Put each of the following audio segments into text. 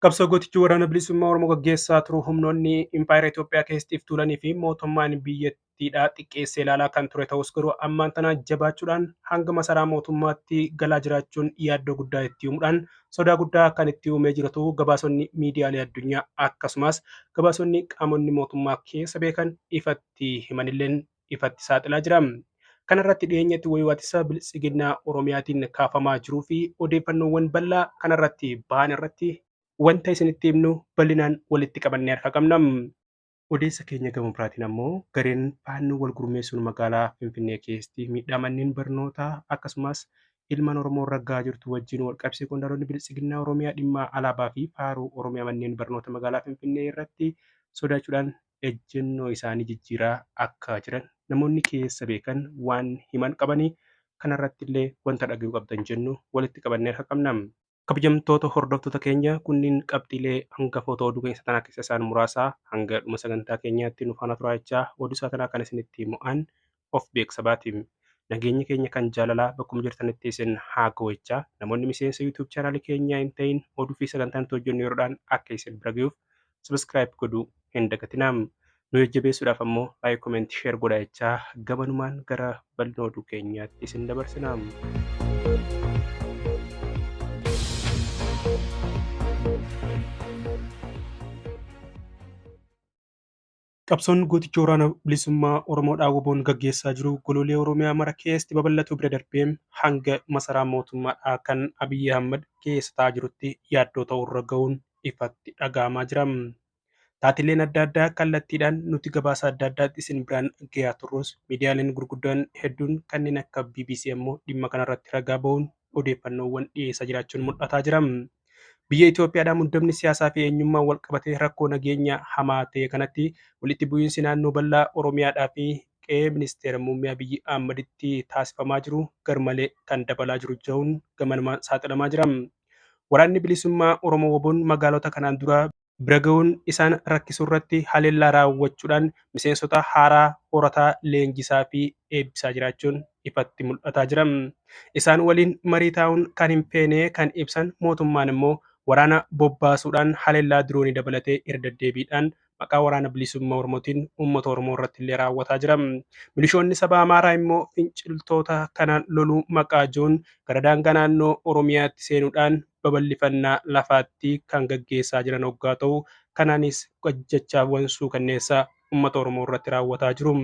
Qabsoo gootichi waraana bilisummaa Oromoo gaggeessaa turuu humnoonni Impaayera Itoophiyaa keessatti tuulanii fi mootummaan biyyattiidhaa xiqqeessee ilaalaa kan ture ta'us garuu ammaan tana jabaachuudhaan hanga masaraa mootummaatti galaa jiraachuun yaaddoo guddaa itti uumuudhaan sodaa guddaa kan itti uumee jiratu gabaasonni miidiyaalee addunyaa akkasumas gabaasonni qaamonni mootummaa keessa beekan ifatti himanilleen ifatti saaxilaa jira. Kanarratti dhiyeenyatti wayiwaatisa bilisiginnaa Oromiyaatiin kaafamaa jiruu fi odeeffannoowwan bal'aa kanarratti ba'an irratti wanta isinitti himnu bal'inaan walitti qabannee harka qabna. Odeessa keenya gama biraatiin ammoo gareen faannoo wal gurmeessuun magaalaa Finfinnee keessatti miidhaa manneen barnootaa akkasumas ilmaan Oromoo raggaa jirtu wajjin wal qabsee qondaaltonni bilisiginnaa Oromiyaa dhimma alaabaa fi faaruu Oromiyaa manneen barnoota magaalaa Finfinnee irratti sodaachuudhaan ejjennoo isaanii jijjiiraa akka jiran namoonni keessa beekan waan himan qabanii kanarratti illee wanta dhaga'uu qabdan jennu walitti qabannee harka qabna. Kabajamtoota hordoftoota keenya kunniin qabxiilee hangafoota oduu keessa tanaa keessa isaan muraasaa hanga dhuma sagantaa keenyaatti nu faana turaa jechaa oduu isaa tanaa kan isinitti mo'an of beeksa baatiin. Nageenya keenya kan jaalalaa bakkuma jirtanitti isin haa ga'u. Namoonni miseensa YouTube chaanaalii keenyaa hin ta'in oduu fi sagantaan nuti hojjennu yeroodhaan akka isin bira ga'uuf subscribe godhuu hin dagatinaa. Nu jajjabeessuudhaaf ammoo laayik, koomentii, sheer godhaa jechaa gabanumaan gara bal'ina oduu keenyaatti isin dabarsinaa. Qabsoon gooticha waraana bilisummaa Oromoodhaa WBO'n gaggeessaa jiru gololee Oromiyaa mara keessatti babal'atu bira darbeem hanga masaraa mootummaadhaa kan Abiyyi Ahmad keessa taa'aa jirutti yaaddoo ta'urra ga'uun ifatti dhaga'amaa jira. Taatileen adda addaa kallattiidhaan nuti gabaasa adda addaatti isin biraan gahaa turrus miidiyaaleen gurguddaan hedduun kanneen akka BBC ammoo dhimma kanarratti ragaa ba'uun odeeffannoowwan dhiyeessaa jiraachuun mul'ataa jira. Biyya Itoophiyaadhaa muddamni siyaasaa fi eenyummaan wal qabatee rakkoo nageenya hamaa ta'e kanatti walitti bu'iinsi naannoo bal'aa Oromiyaadhaa fi qe'ee ministeera muummee Abiyyi Ahmaditti taasifamaa jiru garmalee kan dabalaa jiru ta'uun gamanumaan saaxilamaa jira. Waraanni bilisummaa Oromoo WBO'n magaalota kanaan dura bira ga'uun isaan rakkisuu irratti haleellaa raawwachuudhaan miseensota haaraa horataa leenjisaa fi eebbisaa jiraachuun ifatti mul'ataa jira. Isaan waliin marii taa'uun kan hin feene kan ibsan mootummaan immoo waraana bobbaasuudhaan haleellaa diroonii dabalatee irra deddeebiidhaan maqaa waraana bilisummaa Oromootiin uummata Oromoo irratti illee raawwataa jira. Milishoonni saba Amaaraa immoo finciltoota kana loluu maqaa jiruun gara daangaa naannoo Oromiyaatti seenuudhaan babal'ifannaa lafaatti kan gaggeessaa jiran hoggaa ta'u kanaanis hojjechaawwan suukanneessaa uummata Oromoo irratti raawwataa jiru.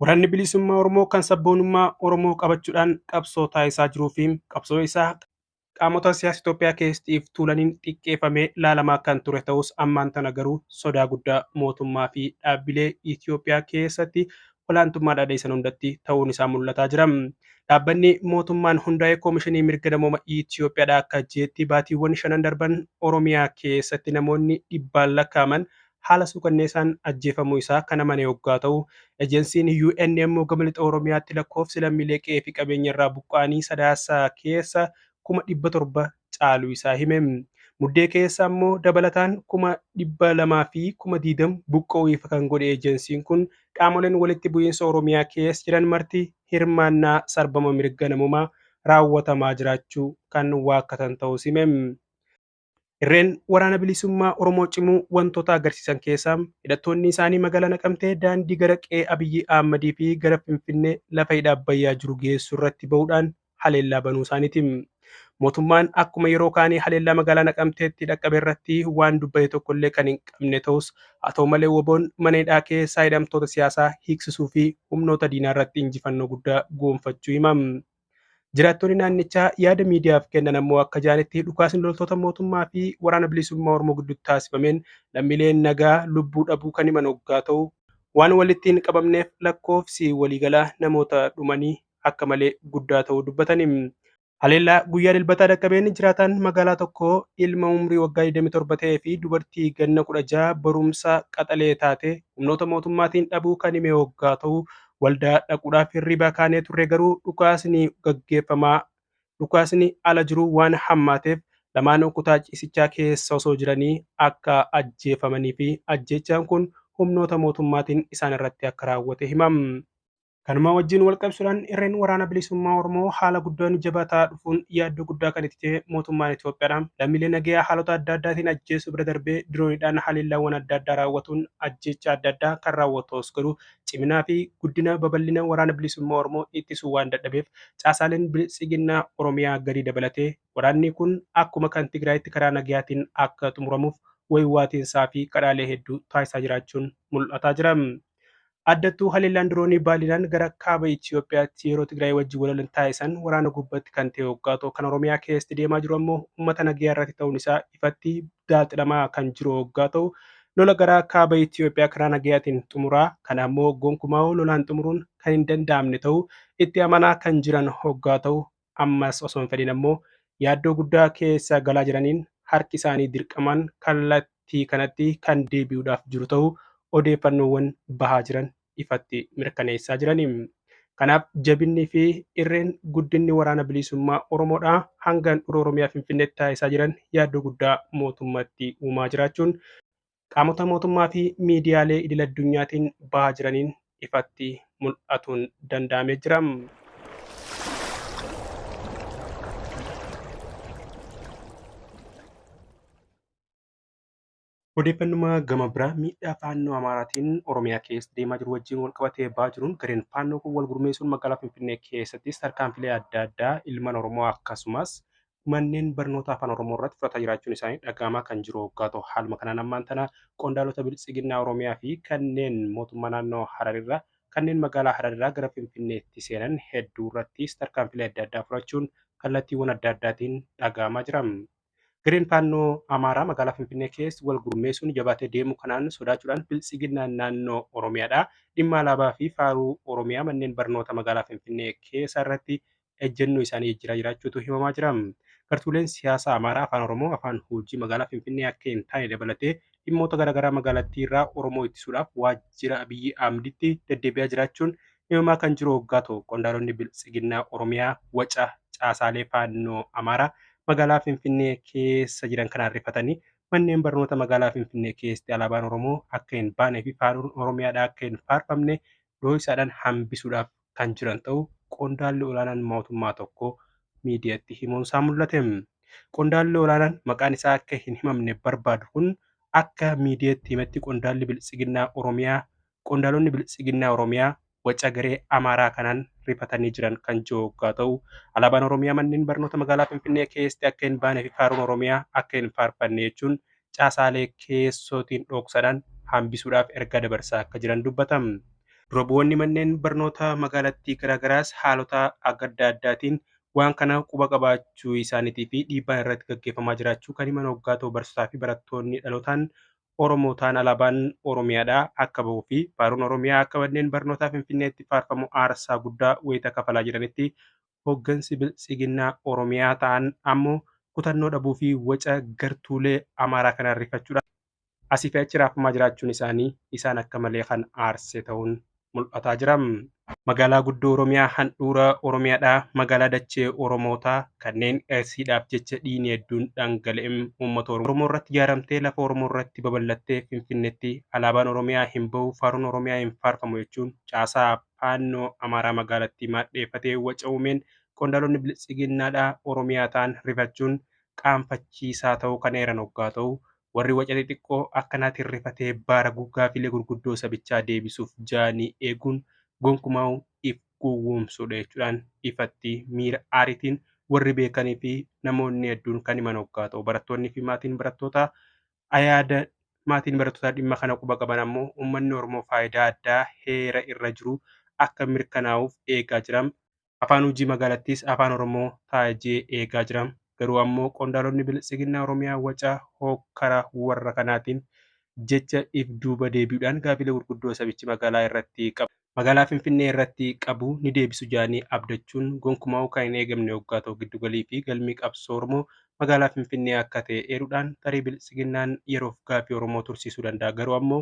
Waraanni bilisummaa Oromoo kan sabboonummaa Oromoo qabachuudhaan qabsoo taasisaa jiruu fi qabsoo isaa qaamota siyaasa Itoophiyaa keessatti tuulaniin xiqqeeffamee ilaalamaa kan ture ta'us ammaan tana garuu sodaa guddaa mootummaa fi dhaabbilee Itoophiyaa keessatti olaantummaa dhiisan hundatti ta'uun isaa mul'ataa jira. Dhaabbanni mootummaan hundaa'ee koomishinii mirga namooma Itoophiyaadhaa akka jeetti baatiiwwan 5 darban Oromiyaa keessatti namoonni dhibbaan lakkaa'aman haala suukanneessaan ajjeefamuu isaa kan amane hoggaa ta'u ejensiin UN immoo gama lixa Oromiyaatti lakkoofsi lammiilee qe'ee fi qabeenya irraa buqqa'anii sadaasaa keessa 700 caaluu isaa hime. Muddee keessa ammoo dabalataan 200,000 fi 20,000 buqqa'uu ifa kan godhe ejensiin kun qaamoleen walitti bu'iinsa Oromiyaa keessa jiran marti hirmaannaa sarbama mirga namummaa raawwatamaa jiraachuu kan waakkatan ta'us hime. Irreen waraana bilisummaa Oromoo cimuu wantoota agarsiisan keessaa hidhattoonni isaanii magaalaa Naqamtee daandii gara qe'ee Abiyyi Ahmadii fi gara Finfinnee lafa hidha Abbayyaa jiru geessu irratti ba'uudhaan haleellaa banuu isaaniiti. Mootummaan akkuma yeroo kaanii haleellaa magaalaa Naqamteetti dhaqqabe irratti waan dubbate tokkollee kan hin qabne ta'us haa ta'u malee WBO'n mana hidhaa keessaa hidhamtoota siyaasaa hiiksisuu fi humnoota diinaa irratti injifannoo guddaa goonfachuu hima. Jiraattonni naannichaa yaada miidiyaaf kennan ammoo akka jedhanitti dhukaasni loltoota mootummaa fi waraana bilisummaa Oromoo gidduutti taasifameen lammiileen nagaa lubbuu dhabuu kan himan hoggaa ta'u waan walitti hin qabamneef lakkoofsi waliigalaa namoota dhumanii akka malee guddaa ta'uu dubbatani. Haleellaa guyyaa dilbataa dhaqqabeen jiraataan magaalaa tokko ilma umrii waggaa 27 ta'ee fi dubartii ganna 16 barumsa qaxalee taate humnoota mootummaatiin dhabuu kan hime hoggaa ta'u waldaa dhaquudhaaf hirriba kaanee turre garuu dhukaasni ala jiru waan hammaateef lamaan kutaa ciisichaa keessa osoo jiranii akka ajjeefamanii fi ajjechaan kun humnoota mootummaatiin isaan irratti akka raawwate himam. Kanuma wajjin wal qabsiisuudhaan irreen waraana bilisummaa Oromoo haala guddaan jabataa dhufuun yaaddoo guddaa kan itti ta'e mootummaan Itoophiyaadha. Lammiilee nagayaa haalota adda addaatiin ajjeesuu bira darbee dirooniidhaan haleellaawwan adda addaa raawwatuun ajjeechaa adda addaa kan raawwatu ta'us garuu ciminaa fi guddina babal'ina waraana bilisummaa Oromoo ittisuu waan dadhabeef caasaaleen bilisiginnaa Oromiyaa gadi dabalatee waraanni kun akkuma kan Tigraayitti karaa nagayaatiin akka xumuramuuf waywaatiinsaa fi kadhaalee hedduu taasisaa jiraachuun mul'ataa jira. Addattuu haleellaan diroonii baay'inaan gara kaaba Itoophiyaatti yeroo Tigraay wajjin walolan taasisan waraana gubbaatti kan ta'e waggaa ta'u kan Oromiyaa keessatti deemaa jiru ammoo uummata nagayaa irratti ta'uun isaa ifatti saaxilamaa kan jiru waggaa ta'u lola gara kaaba Itoophiyaa karaa nagayaatiin xumuraa kana ammoo gonkumaa lolaan xumuruun kan hin danda'amne ta'u itti amanaa kan jiran waggaa ta'u ammas osoo hin fedhin ammoo yaaddoo guddaa keessa galaa jiraniin harki isaanii dirqamaan kallattii kanatti kan deebi'uudhaaf jiru ta'u odeeffannoowwan bahaa jiran ifatti mirkaneessaa jirani. Kanaaf jabinnii fi irreen guddinni waraana bilisummaa Oromoodhaa hanga handhuura Oromiyaa Finfinneetti taasisaa jiran yaaddoo guddaa mootummaatti uumaa jiraachuun qaamota mootummaa fi miidiyaalee idil addunyaatiin bahaa jiraniin ifatti mul'atuun danda'amee jira. Odeeffannuma gama biraa miidhaa faannoo Amaaraatiin Oromiyaa keessa deemaa jiru wajjin wal qabatee ba'aa jiruun gareen faannoo kun wal gurmeessuun magaalaa Finfinnee keessattis tarkaanfilee adda addaa ilmaan Oromoo akkasumas manneen barnoota afaan Oromoo irratti fudhataa jiraachuun isaanii dhagahamaa kan jiru waggaa ta'u haaluma kanaan ammaan tana qondaalota bilisiginnaa Oromiyaa fi kanneen mootummaa naannoo Hararirraa kanneen magaalaa Hararirraa gara Finfinneetti seenan hedduu irrattis tarkaanfilee adda addaa fudhachuun kallattiiwwan adda addaatiin dhagahamaa jira. Gareen faannoo Amaaraa magaalaa Finfinnee keessa wal gurmeessuun jabaatee deemu kanaan sodaachuudhaan bilisiginnaan naannoo Oromiyaadhaa dhimma alaabaa fi faaruu Oromiyaa manneen barnoota magaalaa Finfinnee keessa irratti ejjennoo isaanii jijjiiraa jiraachuutu himamaa jira. Gartuuleen siyaasaa Amaaraa afaan Oromoo afaan hojii magaalaa Finfinnee akka hin taane dabalatee dhimmoota garaagaraa magaalattii irraa Oromoo ittisuudhaaf waajjira Abiyyi Ahmeditti deddeebi'aa jiraachuun himamaa kan jiru waggaa ta'u qondaalonni bilisiginnaa Oromiyaa waca caasaalee faannoo Amaaraa magaalaa Finfinnee keessa jiran kanaan rifatanii manneen barnoota magaalaa Finfinnee keessatti alaabaan Oromoo akka hin baanee fi faaruun Oromiyaadhaa akka hin faarfamne dho'isaadhaan hambisuudhaaf kan jiran ta'u qondaalli olaanaan mootummaa tokko miidiyaatti himuun isaa mul'ate. Qondaalli olaanaan maqaan isaa akka hin himamne barbaadu kun akka miidiyaatti himetti qondaalonni bilisiginnaa Oromiyaa waca garee Amaaraa kanaan rifatanii jiran kan jiru waggaa ta'u alaabaan Oromiyaa manneen barnoota magaalaa Finfinnee keessatti akka hin baanee fi faaruun Oromiyaa akka hin faarfanne jechuun caasaalee keessootiin dhoksaadhaan hambisuudhaaf erga dabarsaa akka jiran dubbatama. Dura bu'oonni manneen barnoota magaalattii garaagaraas haalota adda addaatiin waan kana quba qabaachuu isaaniitii fi dhiibbaan irratti gaggeeffamaa jiraachuu kan himan waggaa ta'u barsiisotaa fi barattoonni dhalootaan Oromoo ta'an alaabaan Oromiyaadhaa akka bahuu fi faaruun Oromiyaa akka manneen barnootaa Finfinneetti faarfamu aarsaa guddaa wayita kafalaa jiranitti hooggansi bilisiginnaa Oromiyaa ta'an ammoo kutannoo dhabuu fi waca gartuulee Amaaraa kanaan rifachuudhaan asii fi achi raafamaa jiraachuun isaanii isaan akka malee kan aarse ta'uun mul'ataa jira. Magaalaa guddoo Oromiyaa handhuura Oromiyaadhaa magaalaa dachee Oromootaa kanneen dheessiidhaaf jecha dhiigni hedduun dhangala'e uummata Oromoo irratti ijaaramtee lafa Oromoo irratti babal'attee Finfinneetti alaabaan Oromiyaa hin bahu faaruun Oromiyaa hin faarfamu jechuun caasaa faannoo Amaaraa magaalattii maadheeffatee waca uumeen qondaalonni bilisiginnaadhaa Oromiyaa ta'an rifachuun qaanfachiisaa ta'uu kan eeran waggaa ta'u warri waca xixiqqoo akkanaatiin rifatee baara gaaffilee gurguddoo sabichaa deebisuuf jaanii eeguun gonkumaa if gowwoomsudha jechuudhaan ifatti miira aariitiin warri beekanii fi namoonni hedduun kan himan waggaa ta'u barattoonnii fi maatiin barattootaa dhimma kana quba qaban ammoo uummanni Oromoo faayidaa addaa heera irra jiru akka mirkanaa'uuf eegaa jiran afaan hojii magaalattiis afaan Oromoo taajee eegaa jiran garuu ammoo qondaalonni bilisiginnaa Oromiyaa waca hokkara warra kanaatiin jecha if duuba deebi'uudhaan gaaffilee gurguddoo sabichi magaalaa Finfinnee irratti qabu ni deebisu jaanii abdachuun gonkumaa kan hin eegamne waggaa ta'u giddugalii fi galmi qabsoo Oromoo magaalaa Finfinnee akka ta'e eeruudhaan tarii bilisiginnaan yeroof gaaffii Oromoo tursiisuu danda'a garuu ammoo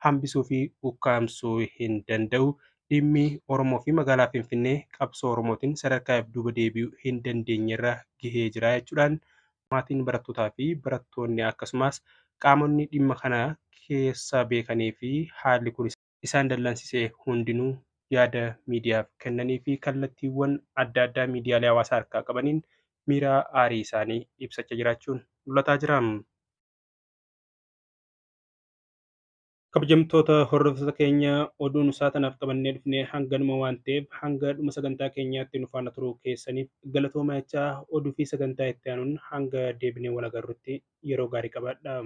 hambisuu fi ukkaamsuu hin danda'u. Dhimmi Oromoo fi magaalaa Finfinnee qabsoo Oromootiin sadarkaa if duuba deebi'uu hin dandeenyerra gahee jira jechuudhaan maatiin barattootaa fi barattoonni akkasumas qaamonni dhimma kana keessa beekanii fi haalli kun isaan dallansisee hundinuu yaada miidiyaaf kennanii fi kallattiiwwan adda addaa miidiyaalee hawaasaa harkaa qabaniin miira aarii isaanii ibsachaa jiraachuun mul'ataa jira. Kabajamtoota hordoftoota keenya oduun isaa tanaaf qabannee dhufnee hanganuma waan ta'eef hanga dhuma sagantaa keenyaatti nu faana turuu keessaniif galatoomaa jechaa oduu fi sagantaa itti aanuun hanga deebinee wal agarrutti yeroo gaarii qabaadhaa.